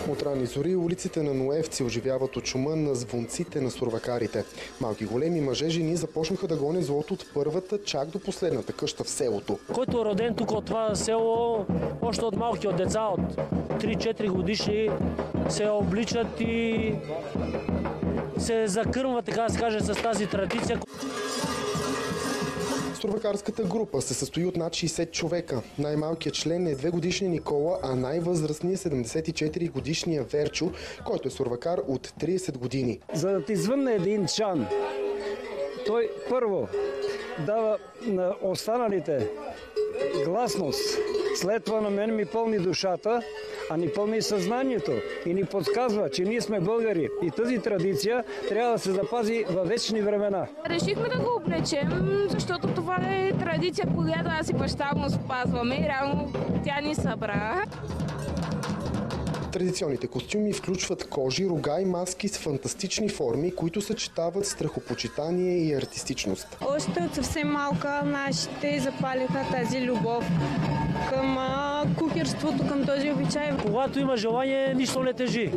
От ранни зори улиците на Ноевци оживяват от шума на звънците на сурвакарите. Малки големи мъже, жени започнаха да гонят злото от първата чак до последната къща в селото. Който е роден тук от това село, още от малки, от деца, от 3-4 годишни, се обличат и се закърмват, така да се каже, с тази традиция. Сурвакарската група се състои от над 60 човека. Най-малкият член е 2-годишният Никола, а най-възрастният 74-годишният Верчо, който е сурвакар от 30 години. За да ти звънне един чан, той първо дава на останалите гласност. След това на мен ми пълни душата, а ни пълни съзнанието и ни подсказва, че ние сме българи. И тази традиция трябва да се запази във вечни времена. Решихме да го облечем, защото това е традиция, която аз и баща му спазваме и реално тя ни събра. Традиционните костюми включват кожи, рога и маски с фантастични форми, които съчетават страхопочитание и артистичност. Още от съвсем малка нашите запалиха тази любов към кукерството, към този обичай. Когато има желание, нищо не тежи.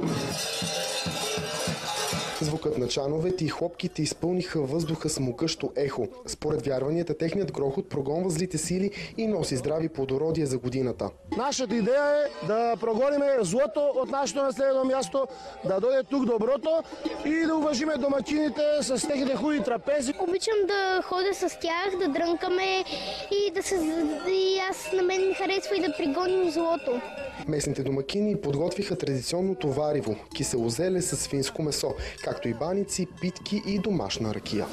Звукът на чановете и хлопките изпълниха въздуха с могъщо ехо. Според вярванията, техният грохот прогонва злите сили и носи здрави плодородие за годината. Нашата идея е да прогоним злото от нашето населено място, да дойде тук доброто и да уважиме домакините с техните хубави трапези. Обичам да ходя с тях, да дрънкаме и аз на мен ми харесва и да пригоним злото. Местните домакини подготвиха традиционното вариво – киселозеле с свинско месо, както и баници, питки и домашна ракия.